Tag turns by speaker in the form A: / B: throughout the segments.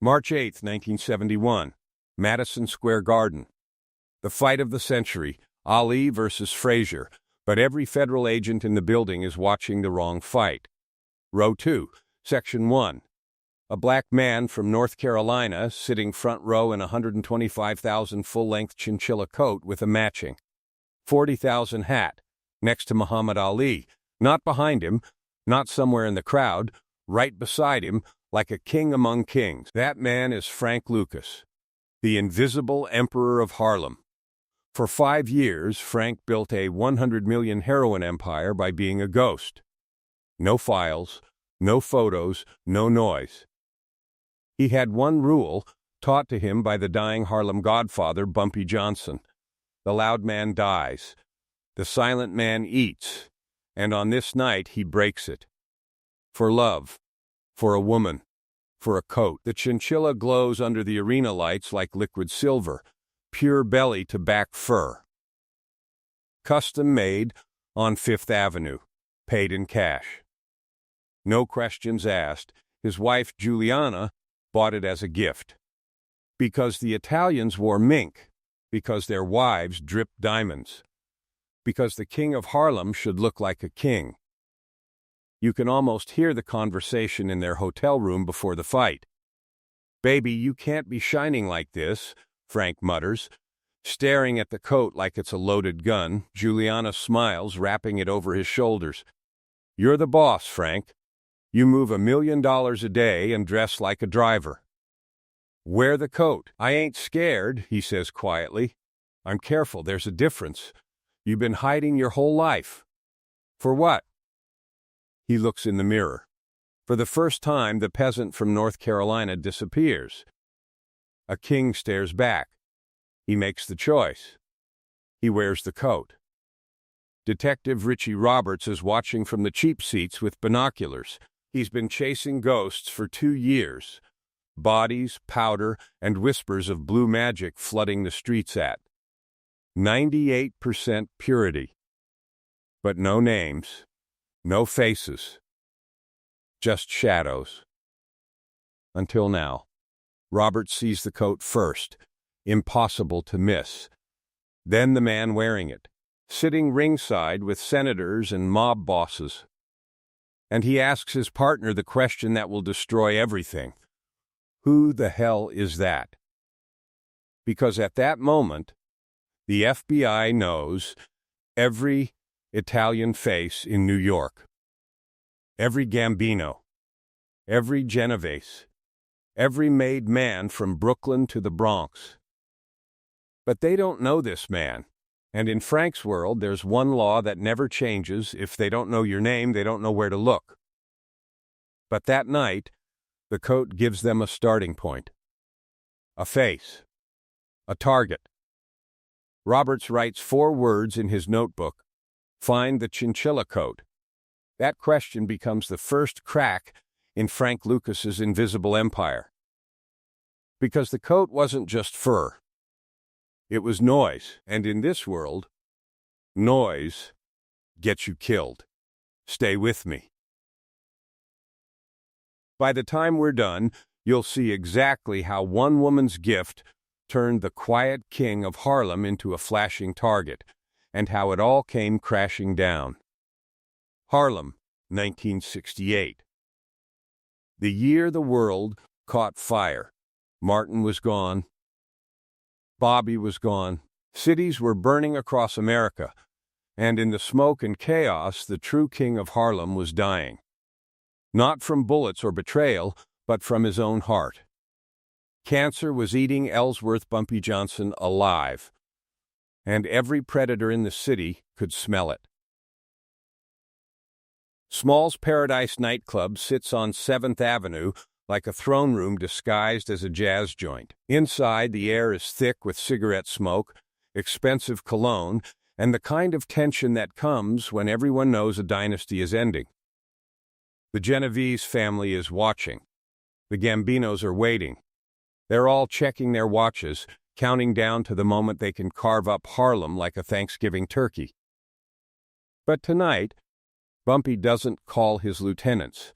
A: March 8, 1971, Madison Square Garden. The fight of the century, Ali versus Frazier, but every federal agent in the building is watching the wrong fight. Row 2, Section 1. A black man from North Carolina sitting front row in a $125,000 full-length Chinchilla coat with a matching $40,000 hat, next to Muhammad Ali, not behind him, not somewhere in the crowd, right beside him, like a king among kings. That man is Frank Lucas, the invisible emperor of Harlem. For 5 years, Frank built a 100 million heroin empire by being a ghost. No files, no photos, no noise. He had one rule, taught to him by the dying Harlem godfather, Bumpy Johnson. The loud man dies. The silent man eats. And on this night, he breaks it. For love. For a woman. For a coat. The Chinchilla glows under the arena lights like liquid silver, pure belly to back fur. Custom made on 5th Avenue, paid in cash. No questions asked. His wife, Juliana, bought it as a gift. Because the Italians wore mink. Because their wives dripped diamonds. Because the king of Harlem should look like a king. You can almost hear the conversation in their hotel room before the fight. "Baby, you can't be shining like this," Frank mutters, staring at the coat like it's a loaded gun. Juliana smiles, wrapping it over his shoulders. "You're the boss, Frank. You move $1 million a day and dress like a driver. Wear the coat." "I ain't scared," he says quietly. "I'm careful, there's a difference. You've been hiding your whole life." "For what?" He looks in the mirror. For the first time, the peasant from North Carolina disappears. A king stares back. He makes the choice. He wears the coat. Detective Richie Roberts is watching from the cheap seats with binoculars. He's been chasing ghosts for 2 years. Bodies, powder, and whispers of blue magic flooding the streets at 98% purity. But no names, no faces, just shadows. Until now. Robert sees the coat first, impossible to miss. Then the man wearing it, sitting ringside with senators and mob bosses. And he asks his partner the question that will destroy everything. Who the hell is that? Because at that moment, the FBI knows every Italian face in New York, every Gambino, every Genovese, every made man from Brooklyn to the Bronx. But they don't know this man. And in Frank's world, there's one law that never changes. If they don't know your name, they don't know where to look. But that night, the coat gives them a starting point. A face. A target. Roberts writes 4 words in his notebook. Find the Chinchilla coat. That question becomes the first crack in Frank Lucas's invisible empire. Because the coat wasn't just fur. It was noise, and in this world, noise gets you killed. Stay with me. By the time we're done, you'll see exactly how one woman's gift turned the quiet king of Harlem into a flashing target, and how it all came crashing down. Harlem, 1968. The year the world caught fire. Martin was gone. Bobby was gone. Cities were burning across America, and in the smoke and chaos, the true king of Harlem was dying. Not from bullets or betrayal, but from his own heart. Cancer was eating Ellsworth Bumpy Johnson alive, and every predator in the city could smell it. Small's Paradise nightclub sits on 7th Avenue, like a throne room disguised as a jazz joint. Inside, the air is thick with cigarette smoke, expensive cologne, and the kind of tension that comes when everyone knows a dynasty is ending. The Genovese family is watching. The Gambinos are waiting. They're all checking their watches, counting down to the moment they can carve up Harlem like a Thanksgiving turkey. But tonight, Bumpy doesn't call his lieutenants.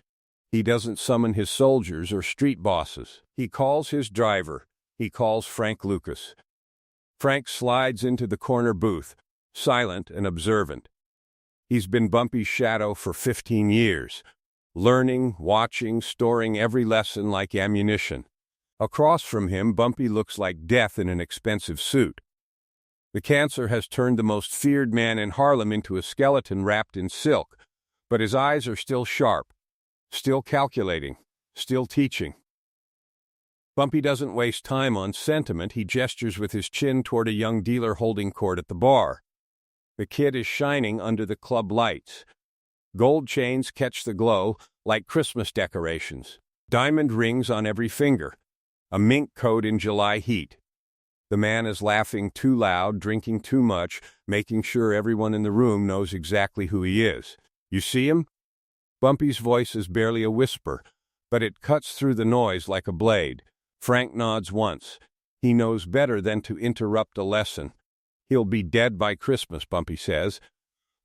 A: He doesn't summon his soldiers or street bosses. He calls his driver. He calls Frank Lucas. Frank slides into the corner booth, silent and observant. He's been Bumpy's shadow for 15 years, learning, watching, storing every lesson like ammunition. Across from him, Bumpy looks like death in an expensive suit. The cancer has turned the most feared man in Harlem into a skeleton wrapped in silk, but his eyes are still sharp, still calculating, still teaching. Bumpy doesn't waste time on sentiment. He gestures with his chin toward a young dealer holding court at the bar. The kid is shining under the club lights. Gold chains catch the glow like Christmas decorations. Diamond rings on every finger. A mink coat in July heat. The man is laughing too loud, drinking too much, making sure everyone in the room knows exactly who he is. You see him? Bumpy's voice is barely a whisper, but it cuts through the noise like a blade. Frank nods once. He knows better than to interrupt a lesson. He'll be dead by Christmas, Bumpy says,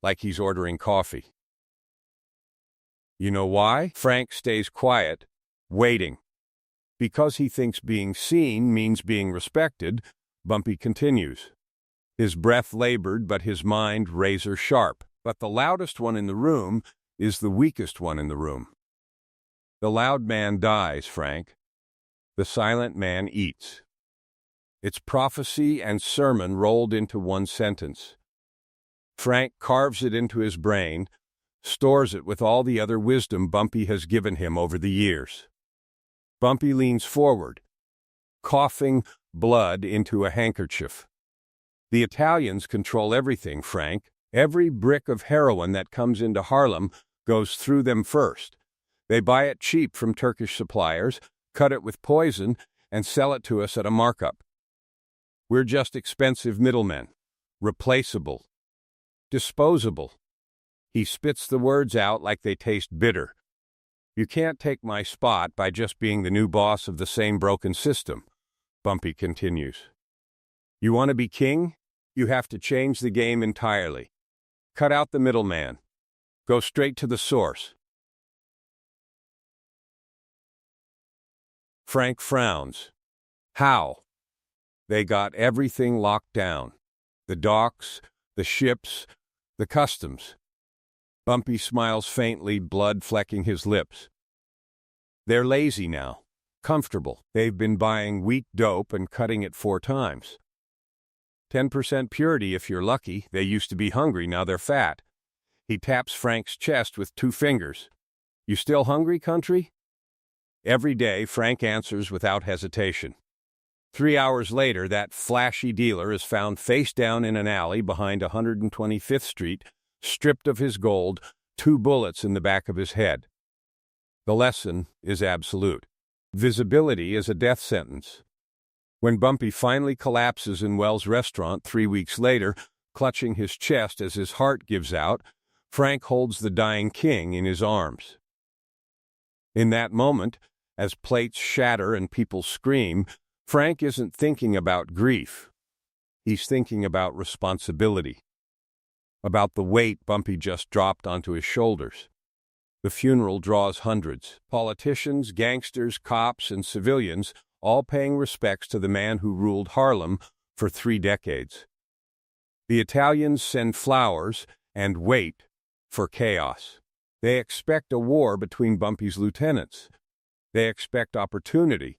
A: like he's ordering coffee. You know why? Frank stays quiet, waiting. Because he thinks being seen means being respected, Bumpy continues. His breath labored, but his mind razor sharp. But the loudest one in the room is the weakest one in the room. The loud man dies, Frank. The silent man eats. It's prophecy and sermon rolled into one sentence. Frank carves it into his brain, stores it with all the other wisdom Bumpy has given him over the years. Bumpy leans forward, coughing blood into a handkerchief. The Italians control everything, Frank. Every brick of heroin that comes into Harlem goes through them first. They buy it cheap from Turkish suppliers, cut it with poison, and sell it to us at a markup. We're just expensive middlemen, replaceable, disposable. He spits the words out like they taste bitter. You can't take my spot by just being the new boss of the same broken system, Bumpy continues. You want to be king? You have to change the game entirely. Cut out the middleman. Go straight to the source. Frank frowns. How? They got everything locked down. The docks, the ships, the customs. Bumpy smiles faintly, blood flecking his lips. They're lazy now, comfortable. They've been buying weak dope and cutting it 4 times. 10% purity if you're lucky. They used to be hungry, now they're fat. He taps Frank's chest with 2 fingers. You still hungry, country? Every day, Frank answers without hesitation. 3 hours later, that flashy dealer is found face down in an alley behind 125th Street, stripped of his gold, 2 bullets in the back of his head. The lesson is absolute. Visibility is a death sentence. When Bumpy finally collapses in Wells' restaurant 3 weeks later, clutching his chest as his heart gives out, Frank holds the dying king in his arms. In that moment, as plates shatter and people scream, Frank isn't thinking about grief. He's thinking about responsibility, about the weight Bumpy just dropped onto his shoulders. The funeral draws hundreds, politicians, gangsters, cops, and civilians, all paying respects to the man who ruled Harlem for 3 decades. The Italians send flowers and wait for chaos. They expect a war between Bumpy's lieutenants. They expect opportunity.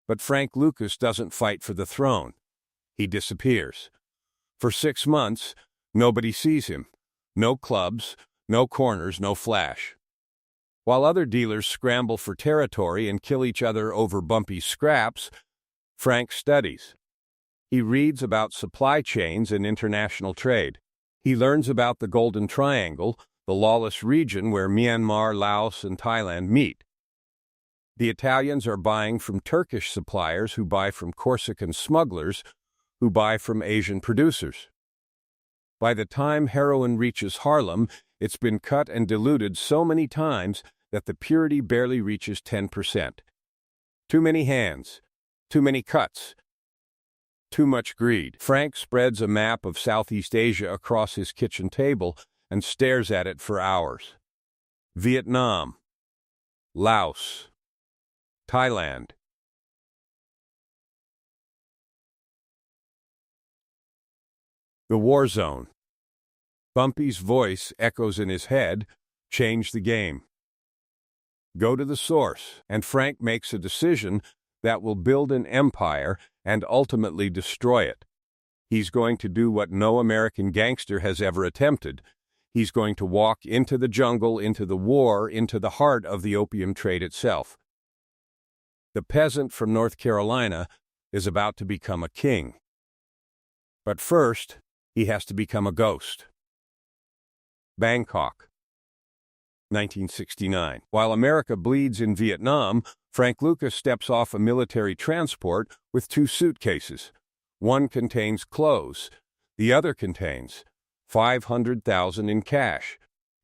A: But Frank Lucas doesn't fight for the throne. He disappears. For 6 months, nobody sees him. No clubs, no corners, no flash. While other dealers scramble for territory and kill each other over Bumpy's scraps, Frank studies. He reads about supply chains and international trade. He learns about the Golden Triangle, the lawless region where Myanmar, Laos, and Thailand meet. The Italians are buying from Turkish suppliers who buy from Corsican smugglers who buy from Asian producers. By the time heroin reaches Harlem, it's been cut and diluted so many times that the purity barely reaches 10%. Too many hands, too many cuts, too much greed. Frank spreads a map of Southeast Asia across his kitchen table and stares at it for hours. Vietnam, Laos, Thailand. The war zone. Bumpy's voice echoes in his head. Change the game. Go to the source, and Frank makes a decision that will build an empire and ultimately destroy it. He's going to do what no American gangster has ever attempted. He's going to walk into the jungle, into the war, into the heart of the opium trade itself. The peasant from North Carolina is about to become a king. But first, he has to become a ghost. Bangkok, 1969. While America bleeds in Vietnam, Frank Lucas steps off a military transport with 2 suitcases. One contains clothes. The other contains $500,000 in cash.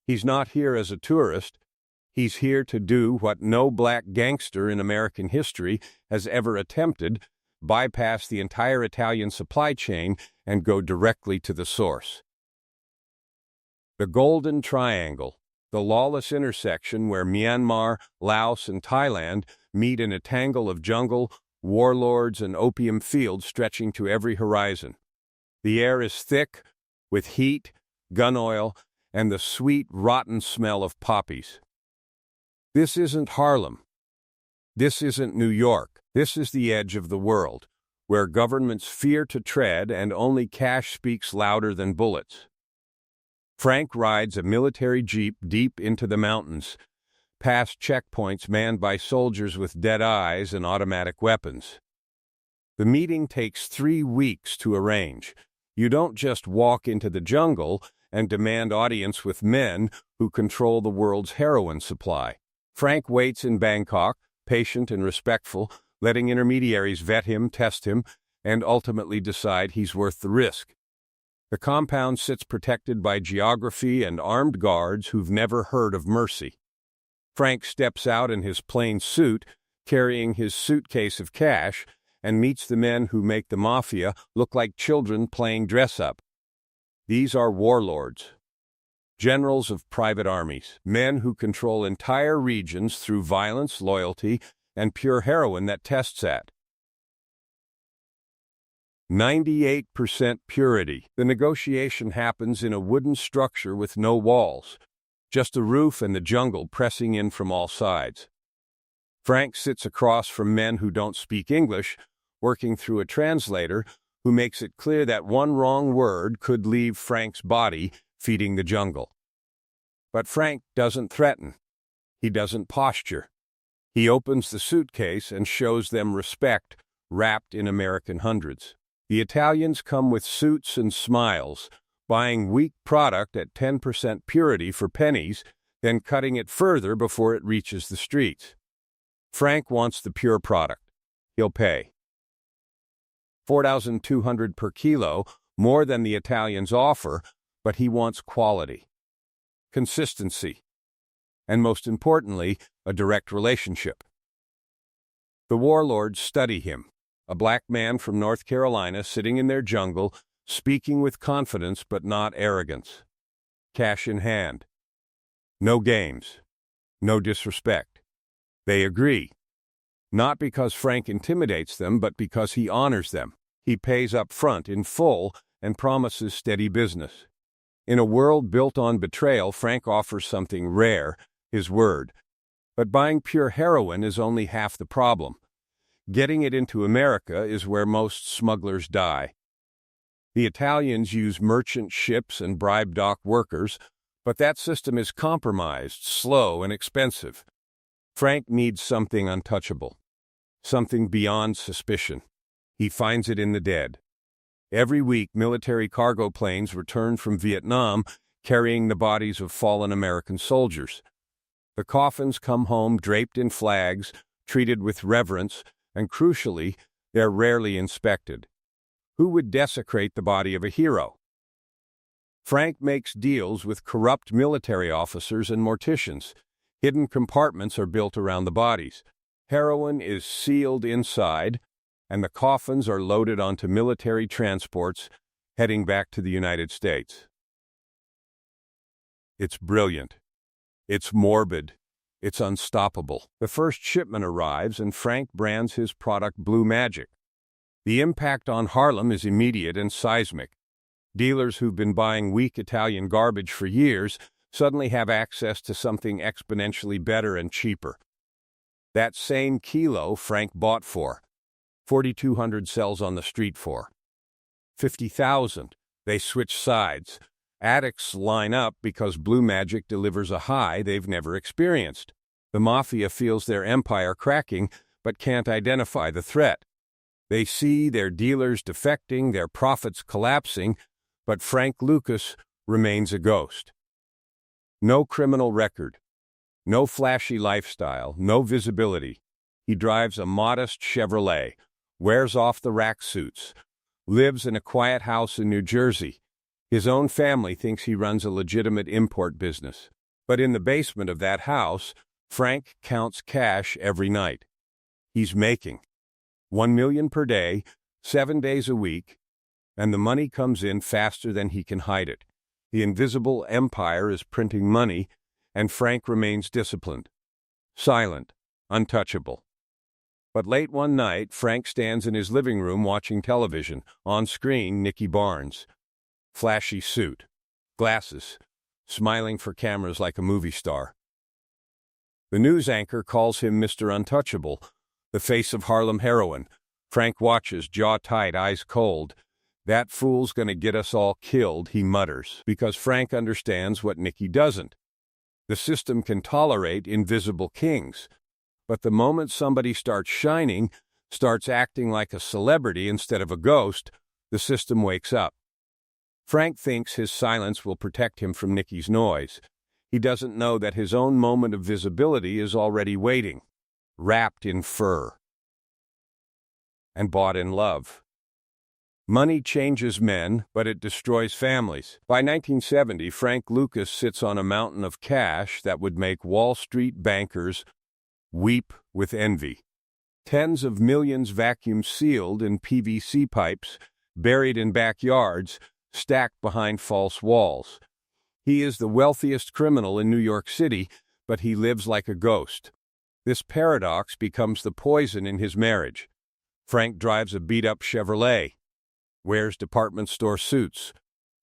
A: He's not here as a tourist. He's here to do what no black gangster in American history has ever attempted: bypass the entire Italian supply chain and go directly to the source. The Golden Triangle, the lawless intersection where Myanmar, Laos, and Thailand meet in a tangle of jungle, warlords, and opium fields stretching to every horizon. The air is thick with heat, gun oil, and the sweet, rotten smell of poppies. This isn't Harlem. This isn't New York. This is the edge of the world, where governments fear to tread and only cash speaks louder than bullets. Frank rides a military jeep deep into the mountains, past checkpoints manned by soldiers with dead eyes and automatic weapons. The meeting takes 3 weeks to arrange. You don't just walk into the jungle and demand audience with men who control the world's heroin supply. Frank waits in Bangkok, patient and respectful, letting intermediaries vet him, test him, and ultimately decide he's worth the risk. The compound sits protected by geography and armed guards who've never heard of mercy. Frank steps out in his plain suit, carrying his suitcase of cash, and meets the men who make the mafia look like children playing dress-up. These are warlords, generals of private armies, men who control entire regions through violence, loyalty, and pure heroin that tests at 98% purity. The negotiation happens in a wooden structure with no walls, just a roof and the jungle pressing in from all sides. Frank sits across from men who don't speak English, working through a translator who makes it clear that one wrong word could leave Frank's body feeding the jungle. But Frank doesn't threaten. He doesn't posture. He opens the suitcase and shows them respect, wrapped in American hundreds. The Italians come with suits and smiles, buying weak product at 10% purity for pennies, then cutting it further before it reaches the streets. Frank wants the pure product. He'll pay $4,200 per kilo, more than the Italians offer, but he wants quality, consistency, and most importantly, a direct relationship. The warlords study him, a black man from North Carolina sitting in their jungle, speaking with confidence but not arrogance. Cash in hand. No games. No disrespect. They agree. Not because Frank intimidates them, but because he honors them. He pays up front in full and promises steady business. In a world built on betrayal, Frank offers something rare, his word. But buying pure heroin is only half the problem. Getting it into America is where most smugglers die. The Italians use merchant ships and bribe dock workers, but that system is compromised, slow, and expensive. Frank needs something untouchable, something beyond suspicion. He finds it in the dead. Every week, military cargo planes return from Vietnam carrying the bodies of fallen American soldiers. The coffins come home draped in flags, treated with reverence, and crucially, they're rarely inspected. Who would desecrate the body of a hero? Frank makes deals with corrupt military officers and morticians. Hidden compartments are built around the bodies. Heroin is sealed inside, and the coffins are loaded onto military transports heading back to the United States. It's brilliant. It's morbid. It's unstoppable. The first shipment arrives and Frank brands his product Blue Magic. The impact on Harlem is immediate and seismic. Dealers who've been buying weak Italian garbage for years suddenly have access to something exponentially better and cheaper. That same kilo Frank bought for 4,200 sells on the street for 50,000. They switch sides. Addicts line up because Blue Magic delivers a high they've never experienced. The mafia feels their empire cracking but can't identify the threat. They see their dealers defecting, their profits collapsing, but Frank Lucas remains a ghost. No criminal record, no flashy lifestyle, no visibility. He drives a modest Chevrolet, wears off-the-rack suits, lives in a quiet house in New Jersey. His own family thinks he runs a legitimate import business. But in the basement of that house, Frank counts cash every night. He's making $1 million per day, 7 days a week, and the money comes in faster than he can hide it. The invisible empire is printing money, and Frank remains disciplined, silent, untouchable. But late one night, Frank stands in his living room watching television. On screen, Nicky Barnes. Flashy suit, glasses, smiling for cameras like a movie star. The news anchor calls him Mr. Untouchable, the face of Harlem heroin. Frank watches, jaw tight, eyes cold. "That fool's gonna get us all killed," he mutters, because Frank understands what Nicky doesn't. The system can tolerate invisible kings, but the moment somebody starts shining, starts acting like a celebrity instead of a ghost, the system wakes up. Frank thinks his silence will protect him from Nicky's noise. He doesn't know that his own moment of visibility is already waiting, wrapped in fur and bought in love. Money changes men, but it destroys families. By 1970, Frank Lucas sits on a mountain of cash that would make Wall Street bankers weep with envy. Tens of millions vacuum-sealed in PVC pipes, buried in backyards, stacked behind false walls. He is the wealthiest criminal in New York City, but he lives like a ghost. This paradox becomes the poison in his marriage. Frank drives a beat-up Chevrolet, wears department store suits,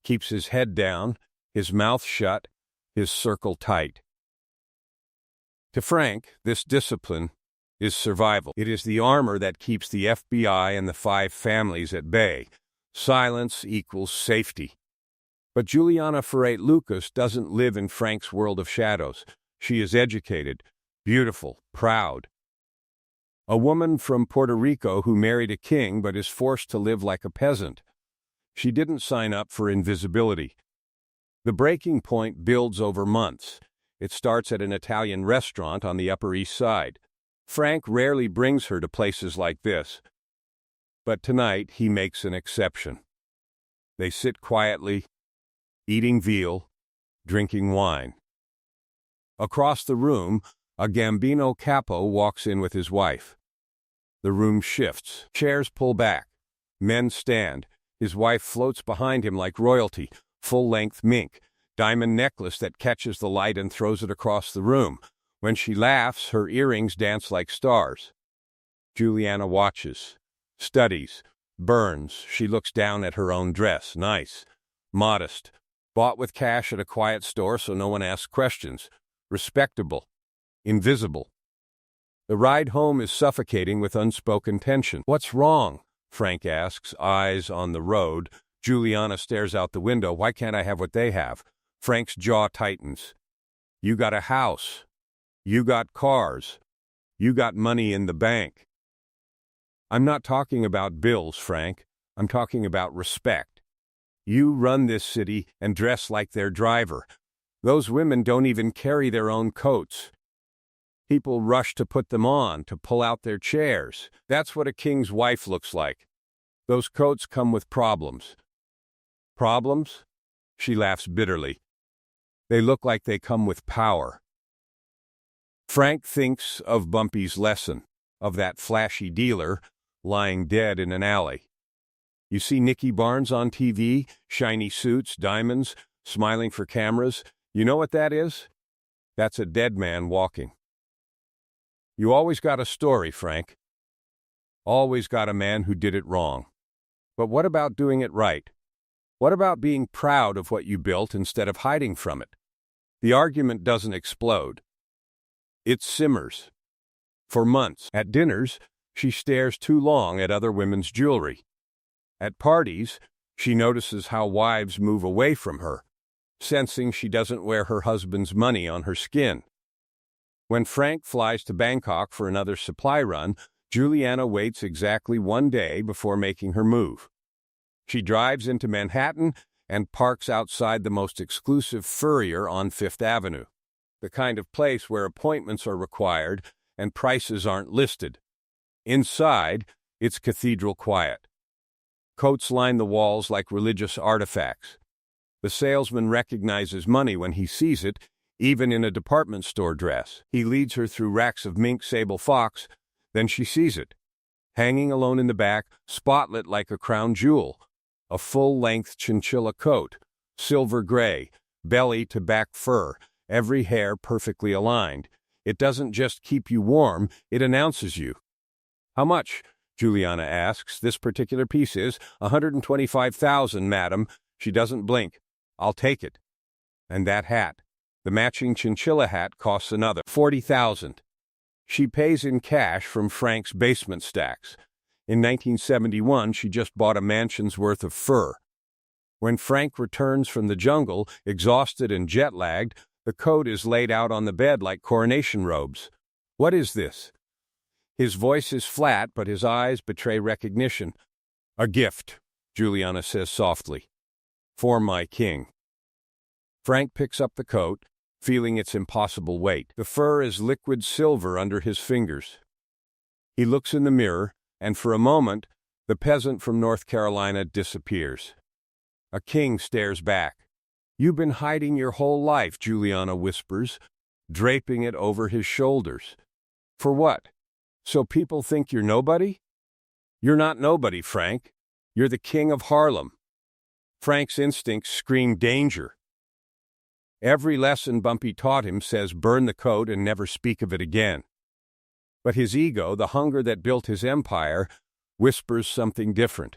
A: keeps his head down, his mouth shut, his circle tight. To Frank, this discipline is survival. It is the armor that keeps the FBI and the 5 families at bay. Silence equals safety. But Juliana Ferrate Lucas doesn't live in Frank's world of shadows. She is educated, beautiful, proud. A woman from Puerto Rico who married a king but is forced to live like a peasant. She didn't sign up for invisibility. The breaking point builds over months. It starts at an Italian restaurant on the Upper East Side. Frank rarely brings her to places like this. But tonight he makes an exception. They sit quietly, eating veal, drinking wine. Across the room, a Gambino capo walks in with his wife. The room shifts. Chairs pull back. Men stand. His wife floats behind him like royalty, full-length mink, diamond necklace that catches the light and throws it across the room. When she laughs, her earrings dance like stars. Juliana watches, studies, burns. She looks down at her own dress. Nice, modest, bought with cash at a quiet store so no one asks questions. Respectable, invisible. The ride home is suffocating with unspoken tension. "What's wrong?" Frank asks, eyes on the road. Juliana stares out the window. "Why can't I have what they have?" Frank's jaw tightens. "You got a house. You got cars. You got money in the bank." "I'm not talking about bills, Frank. I'm talking about respect. You run this city and dress like their driver. Those women don't even carry their own coats. People rush to put them on, to pull out their chairs. That's what a king's wife looks like. Those coats come with problems." "Problems?" She laughs bitterly. "They look like they come with power." Frank thinks of Bumpy's lesson, of that flashy dealer lying dead in an alley. You see Nicky Barnes on TV, shiny suits, diamonds, smiling for cameras. You know what that is? That's a dead man walking. You always got a story, Frank. Always got a man who did it wrong. But what about doing it right? What about being proud of what you built instead of hiding from it? The argument doesn't explode. It simmers. For months, at dinners, she stares too long at other women's jewelry. At parties, she notices how wives move away from her, sensing she doesn't wear her husband's money on her skin. When Frank flies to Bangkok for another supply run, Juliana waits exactly 1 day before making her move. She drives into Manhattan and parks outside the most exclusive Furrier on Fifth Avenue, the kind of place where appointments are required and prices aren't listed. Inside, it's cathedral quiet. Coats line the walls like religious artifacts. The salesman recognizes money when he sees it, even in a department store dress. He leads her through racks of mink sable fox, then she sees it. Hanging alone in the back, spotlit like a crown jewel, a full-length chinchilla coat, silver gray, belly to back fur, every hair perfectly aligned. It doesn't just keep you warm, it announces you. How much? Juliana asks. This particular piece is $125,000, madam. She doesn't blink. I'll take it. And that hat. The matching chinchilla hat costs another $40,000. She pays in cash from Frank's basement stacks. In 1971, she just bought a mansion's worth of fur. When Frank returns from the jungle, exhausted and jet-lagged, the coat is laid out on the bed like coronation robes. What is this? His voice is flat, but his eyes betray recognition. A gift, Juliana says softly. For my king. Frank picks up the coat, feeling its impossible weight. The fur is liquid silver under his fingers. He looks in the mirror, and for a moment, the peasant from North Carolina disappears. A king stares back. You've been hiding your whole life, Juliana whispers, draping it over his shoulders. For what? So people think you're nobody? You're not nobody, Frank. You're the king of Harlem. Frank's instincts scream danger. Every lesson Bumpy taught him says burn the coat and never speak of it again. But his ego, the hunger that built his empire, whispers something different.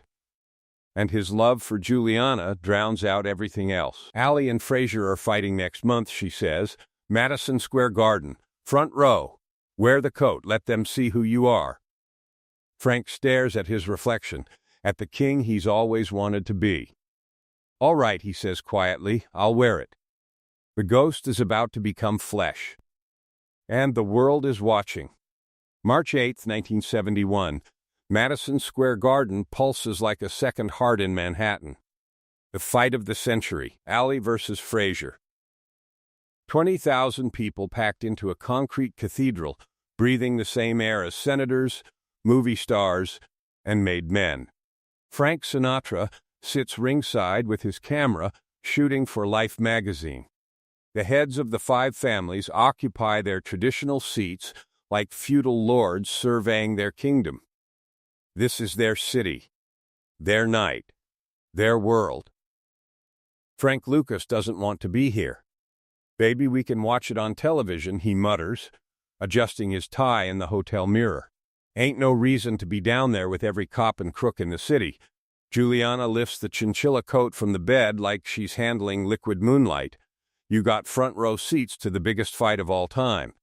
A: And his love for Juliana drowns out everything else. Ali and Frazier are fighting next month, she says. Madison Square Garden. Front row. Wear the coat. Let them see who you are. Frank stares at his reflection, at the king he's always wanted to be. All right, he says quietly, I'll wear it. The ghost is about to become flesh. And the world is watching. March 8, 1971. Madison Square Garden pulses like a second heart in Manhattan. The fight of the century, Ali versus Frazier. 20,000 people packed into a concrete cathedral, breathing the same air as senators, movie stars, and made men. Frank Sinatra sits ringside with his camera, shooting for Life magazine. The heads of the 5 families occupy their traditional seats like feudal lords surveying their kingdom. This is their city, their night, their world. Frank Lucas doesn't want to be here. Maybe we can watch it on television, he mutters, adjusting his tie in the hotel mirror. Ain't no reason to be down there with every cop and crook in the city. Juliana lifts the chinchilla coat from the bed like she's handling liquid moonlight. You got front row seats to the biggest fight of all time.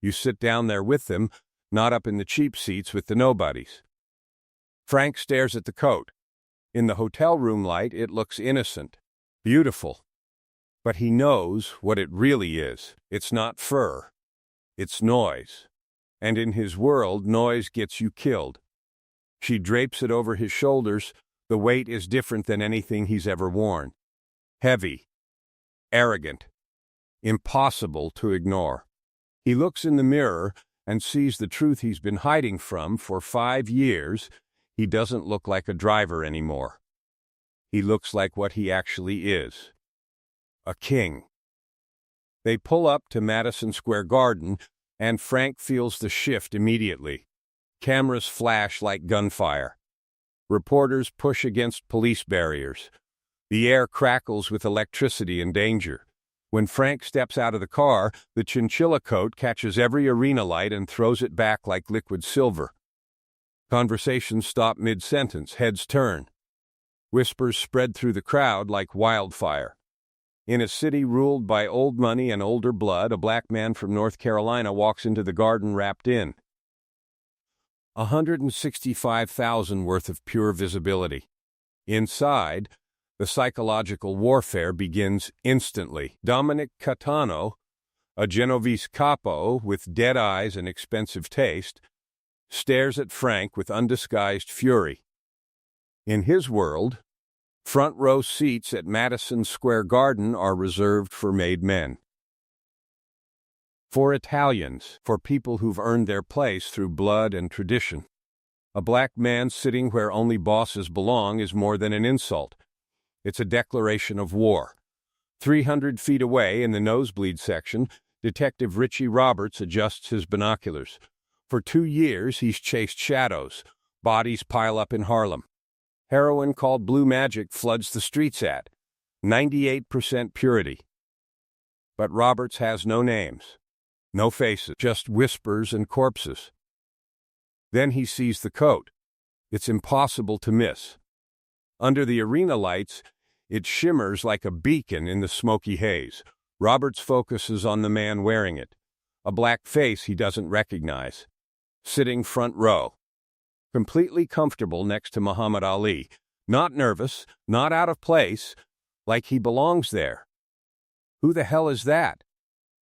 A: You sit down there with them, not up in the cheap seats with the nobodies. Frank stares at the coat. In the hotel room light, it looks innocent, beautiful. But he knows what it really is. It's not fur. It's noise. And in his world, noise gets you killed. She drapes it over his shoulders. The weight is different than anything he's ever worn. Heavy. Arrogant. Impossible to ignore. He looks in the mirror and sees the truth he's been hiding from for 5 years. He doesn't look like a driver anymore. He looks like what he actually is. A king. They pull up to Madison Square Garden, and Frank feels the shift immediately. Cameras flash like gunfire. Reporters push against police barriers. The air crackles with electricity and danger. When Frank steps out of the car, the chinchilla coat catches every arena light and throws it back like liquid silver. Conversations stop mid-sentence, heads turn. Whispers spread through the crowd like wildfire. In a city ruled by old money and older blood, a black man from North Carolina walks into the garden wrapped in 165,000 worth of pure visibility. Inside, the psychological warfare begins instantly. Dominic Catano, a Genovese capo with dead eyes and expensive taste, stares at Frank with undisguised fury. In his world, front row seats at Madison Square Garden are reserved for made men. For Italians, for people who've earned their place through blood and tradition. A black man sitting where only bosses belong is more than an insult. It's a declaration of war. 300 feet away in the nosebleed section, Detective Richie Roberts adjusts his binoculars. For 2 years, he's chased shadows. Bodies pile up in Harlem. Heroin called blue magic floods the streets at 98% purity. But Roberts has no names, no faces, just whispers and corpses. Then he sees the coat. It's impossible to miss. Under the arena lights, it shimmers like a beacon in the smoky haze. Roberts focuses on the man wearing it, a black face he doesn't recognize, sitting front row, completely comfortable next to Muhammad Ali, not nervous, not out of place, like he belongs there. Who the hell is that?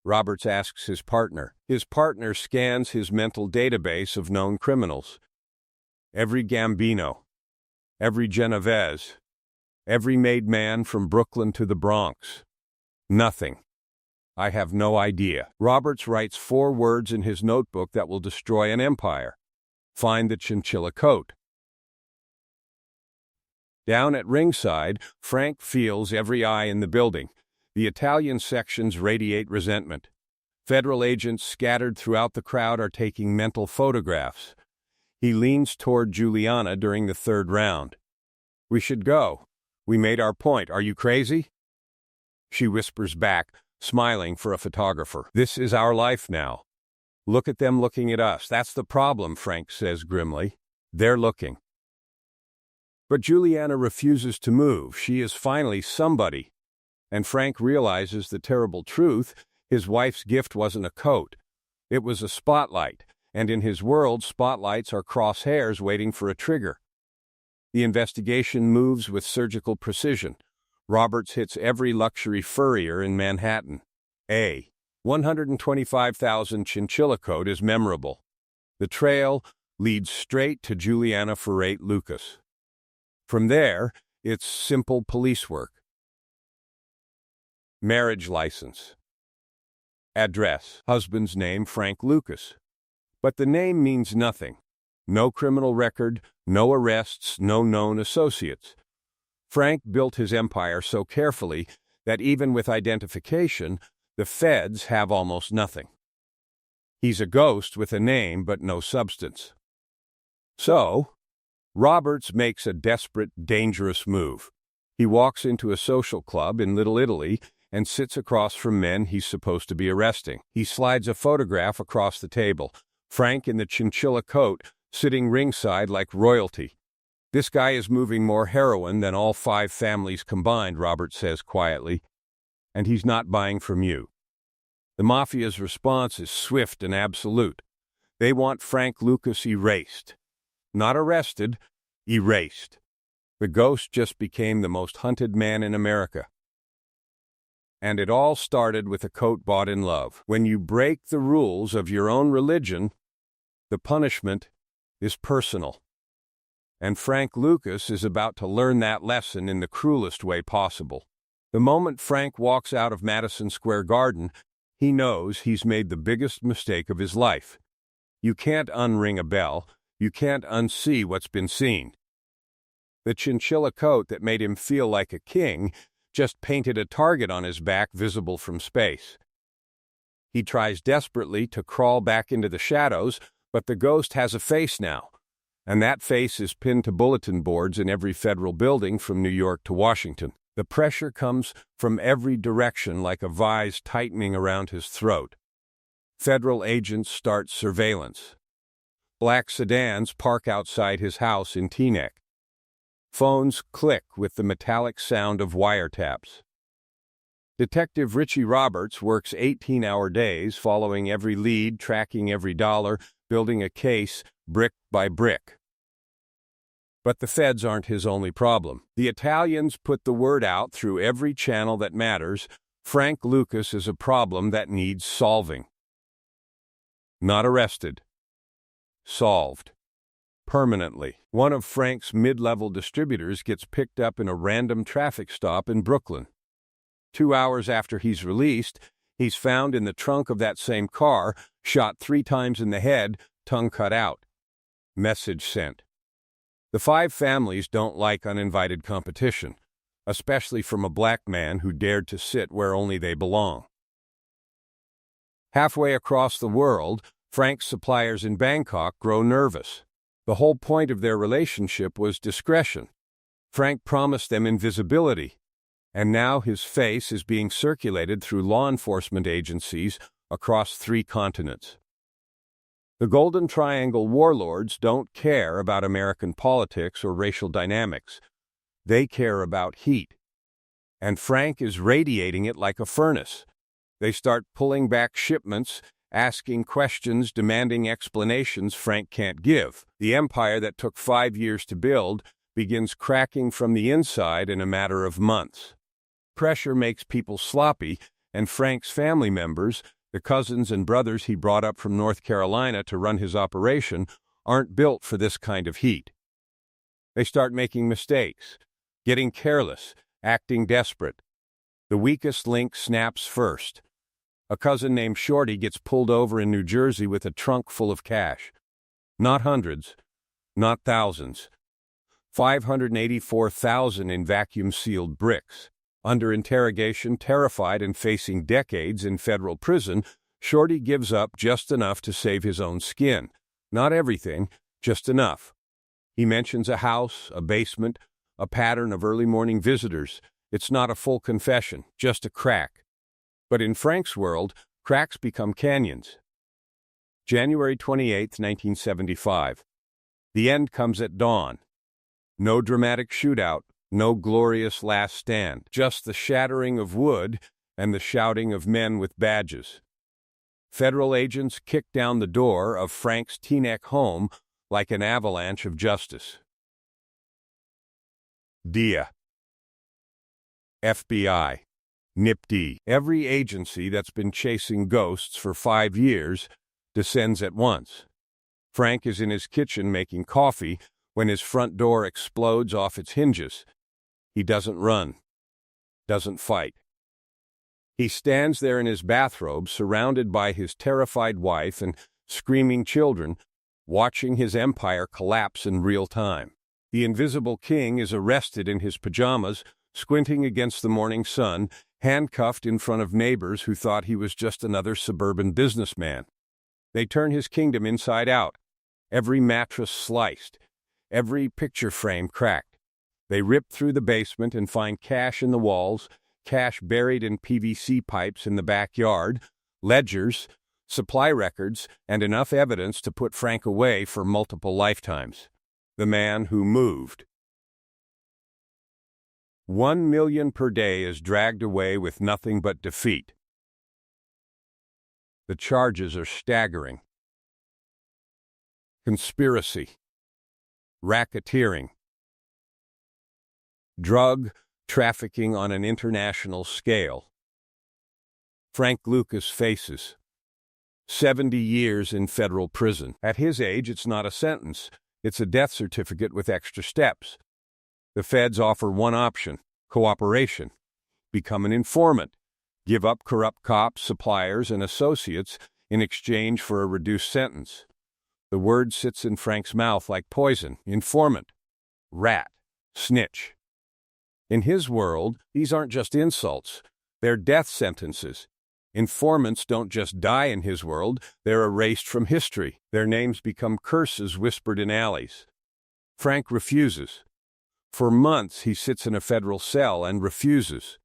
A: Roberts asks his partner. His partner scans his mental database of known criminals. Every Gambino, every Genovese, every made man from Brooklyn to the Bronx. Nothing. I have no idea. Roberts writes 4 words in his notebook that will destroy an empire. Find the chinchilla coat. Down at ringside, Frank feels every eye in the building. The Italian sections radiate resentment. Federal agents scattered throughout the crowd are taking mental photographs. He leans toward Juliana during the 3rd round. We should go. We made our point. Are you crazy? She whispers back, smiling for a photographer. This is our life now. Look at them looking at us. That's the problem, Frank says grimly. They're looking. But Juliana refuses to move. She is finally somebody. And Frank realizes the terrible truth. His wife's gift wasn't a coat. It was a spotlight. And in his world, spotlights are crosshairs waiting for a trigger. The investigation moves with surgical precision. Roberts hits every luxury furrier in Manhattan. A 125,000 chinchilla coat is memorable. The trail leads straight to Juliana Ferrate Lucas. From there, it's simple police work. Marriage license. Address. Husband's name, Frank Lucas. But the name means nothing. No criminal record, no arrests, no known associates. Frank built his empire so carefully that even with identification, the feds have almost nothing. He's a ghost with a name but no substance. So, Roberts makes a desperate, dangerous move. He walks into a social club in Little Italy and sits across from men he's supposed to be arresting. He slides a photograph across the table. Frank in the chinchilla coat, sitting ringside like royalty. This guy is moving more heroin than all 5 families combined, Roberts says quietly. And he's not buying from you. The Mafia's response is swift and absolute. They want Frank Lucas erased. Not arrested, erased. The ghost just became the most hunted man in America. And it all started with a coat bought in love. When you break the rules of your own religion, the punishment is personal. And Frank Lucas is about to learn that lesson in the cruelest way possible. The moment Frank walks out of Madison Square Garden, he knows he's made the biggest mistake of his life. You can't unring a bell. You can't unsee what's been seen. The chinchilla coat that made him feel like a king just painted a target on his back visible from space. He tries desperately to crawl back into the shadows, but the ghost has a face now, and that face is pinned to bulletin boards in every federal building from New York to Washington. The pressure comes from every direction like a vise tightening around his throat. Federal agents start surveillance. Black sedans park outside his house in Teaneck. Phones click with the metallic sound of wiretaps. Detective Richie Roberts works 18-hour days, following every lead, tracking every dollar, building a case brick by brick. But the feds aren't his only problem. The Italians put the word out through every channel that matters. Frank Lucas is a problem that needs solving. Not arrested. Solved. Permanently. One of Frank's mid-level distributors gets picked up in a random traffic stop in Brooklyn. 2 hours after he's released, he's found in the trunk of that same car, shot 3 times in the head, tongue cut out. Message sent. The 5 families don't like uninvited competition, especially from a black man who dared to sit where only they belong. Halfway across the world, Frank's suppliers in Bangkok grow nervous. The whole point of their relationship was discretion. Frank promised them invisibility, and now his face is being circulated through law enforcement agencies across 3 continents. The Golden Triangle warlords don't care about American politics or racial dynamics. They care about heat. And Frank is radiating it like a furnace. They start pulling back shipments, asking questions, demanding explanations Frank can't give. The empire that took 5 years to build begins cracking from the inside in a matter of months. Pressure makes people sloppy, and Frank's family members, the cousins and brothers he brought up from North Carolina to run his operation, aren't built for this kind of heat. They start making mistakes, getting careless, acting desperate. The weakest link snaps first. A cousin named Shorty gets pulled over in New Jersey with a trunk full of cash. Not hundreds, not thousands. 584,000 in vacuum-sealed bricks. Under interrogation, terrified and facing decades in federal prison, Shorty gives up just enough to save his own skin. Not everything, just enough. He mentions a house, a basement, a pattern of early morning visitors. It's not a full confession, just a crack. But in Frank's world, cracks become canyons. January 28, 1975. The end comes at dawn. No dramatic shootout, no glorious last stand, just the shattering of wood and the shouting of men with badges. Federal agents kick down the door of Frank's Teaneck home like an avalanche of justice. DIA. FBI. NIPD. Every agency that's been chasing ghosts for 5 years descends at once. Frank is in his kitchen making coffee when his front door explodes off its hinges. He doesn't run, doesn't fight. He stands there in his bathrobe, surrounded by his terrified wife and screaming children, watching his empire collapse in real time. The invisible king is arrested in his pajamas, squinting against the morning sun, handcuffed in front of neighbors who thought he was just another suburban businessman. They turn his kingdom inside out, every mattress sliced, every picture frame cracked. They rip through the basement and find cash in the walls, cash buried in PVC pipes in the backyard, ledgers, supply records, and enough evidence to put Frank away for multiple lifetimes. The man who moved. 1 million per day is dragged away with nothing but defeat. The charges are staggering. Conspiracy. Racketeering. Drug trafficking on an international scale. Frank Lucas faces 70 years in federal prison. At his age, it's not a sentence. It's a death certificate with extra steps. The feds offer one option: cooperation. Become an informant. Give up corrupt cops, suppliers, and associates in exchange for a reduced sentence. The word sits in Frank's mouth like poison. Informant. Rat. Snitch. In his world, these aren't just insults. They're death sentences. Informants don't just die in his world, they're erased from history. Their names become curses whispered in alleys. Frank refuses. For months he sits in a federal cell and refuses.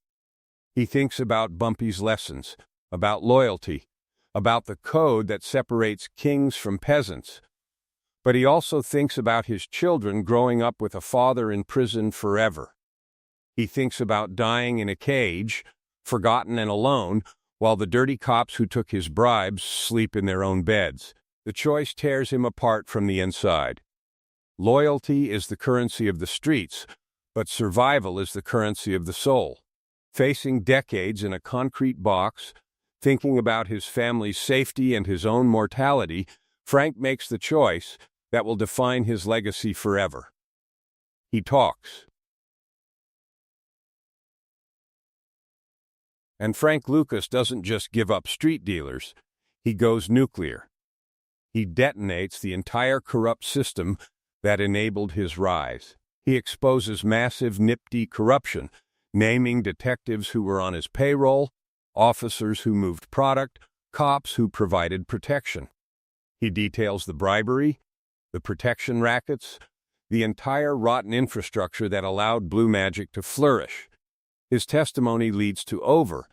A: He thinks about Bumpy's lessons, about loyalty, about the code that separates kings from peasants. But he also thinks about his children growing up with a father in prison forever. He thinks about dying in a cage, forgotten and alone, while the dirty cops who took his bribes sleep in their own beds. The choice tears him apart from the inside. Loyalty is the currency of the streets, but survival is the currency of the soul. Facing decades in a concrete box, thinking about his family's safety and his own mortality, Frank makes the choice that will define his legacy forever. He talks. And Frank Lucas doesn't just give up street dealers, he goes nuclear. He detonates the entire corrupt system that enabled his rise. He exposes massive nifty corruption, naming detectives who were on his payroll, officers who moved product, cops who provided protection. He details the bribery, the protection rackets, the entire rotten infrastructure that allowed Blue Magic to flourish. His testimony leads to over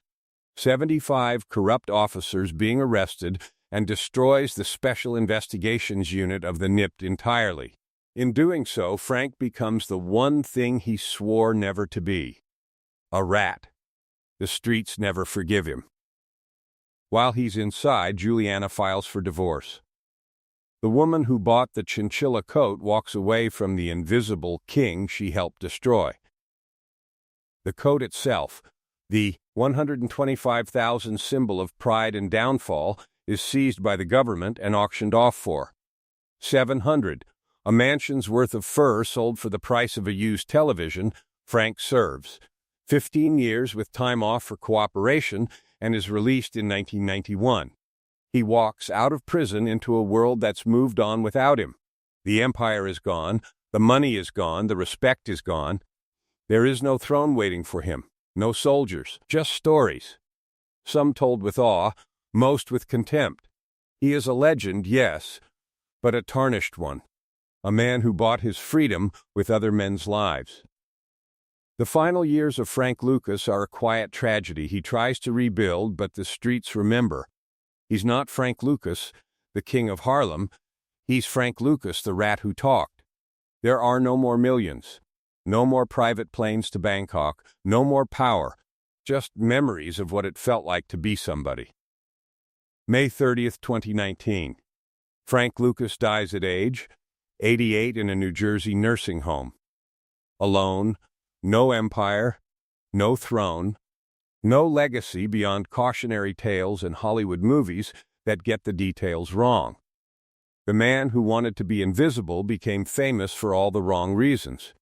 A: 75 corrupt officers being arrested and destroys the Special Investigations Unit of the NIPT entirely. In doing so, Frank becomes the one thing he swore never to be: a rat. The streets never forgive him. While he's inside, Juliana files for divorce. The woman who bought the chinchilla coat walks away from the invisible king she helped destroy. The coat itself, the 125,000 symbol of pride and downfall, is seized by the government and auctioned off for $700, a mansion's worth of fur sold for the price of a used television. Frank serves 15 years with time off for cooperation and is released in 1991. He walks out of prison into a world that's moved on without him. The empire is gone, the money is gone, the respect is gone. There is no throne waiting for him, no soldiers, just stories. Some told with awe, most with contempt. He is a legend, yes, but a tarnished one. A man who bought his freedom with other men's lives. The final years of Frank Lucas are a quiet tragedy. He tries to rebuild, but the streets remember. He's not Frank Lucas, the king of Harlem. He's Frank Lucas, the rat who talked. There are no more millions, no more private planes to Bangkok, no more power, just memories of what it felt like to be somebody. May 30th, 2019. Frank Lucas dies at age 88 in a New Jersey nursing home. Alone, no empire, no throne, no legacy beyond cautionary tales and Hollywood movies that get the details wrong. The man who wanted to be invisible became famous for all the wrong reasons.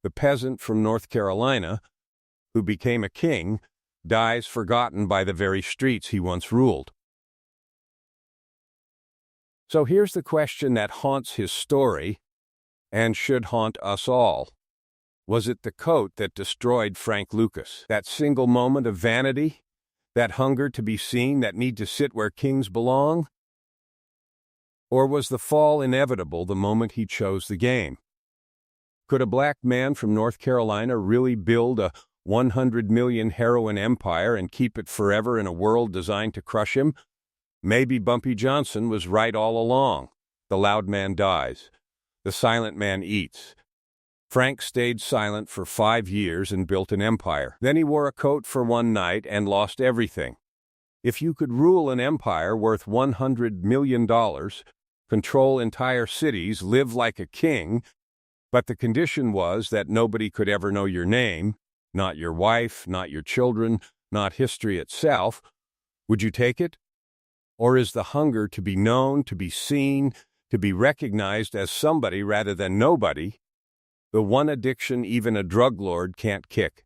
A: The peasant from North Carolina, who became a king, dies forgotten by the very streets he once ruled. So here's the question that haunts his story and should haunt us all. Was it the coat that destroyed Frank Lucas? That single moment of vanity? That hunger to be seen, that need to sit where kings belong? Or was the fall inevitable the moment he chose the game? Could a black man from North Carolina really build a 100 million heroin empire and keep it forever in a world designed to crush him? Maybe Bumpy Johnson was right all along. The loud man dies. The silent man eats. Frank stayed silent for 5 years and built an empire. Then he wore a coat for one night and lost everything. If you could rule an empire worth $100 million, control entire cities, live like a king, but the condition was that nobody could ever know your name, not your wife, not your children, not history itself, would you take it? Or is the hunger to be known, to be seen, to be recognized as somebody rather than nobody, the one addiction even a drug lord can't kick?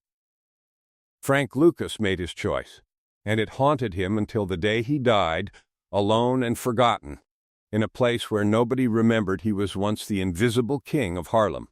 A: Frank Lucas made his choice, and it haunted him until the day he died, alone and forgotten, in a place where nobody remembered he was once the invisible king of Harlem.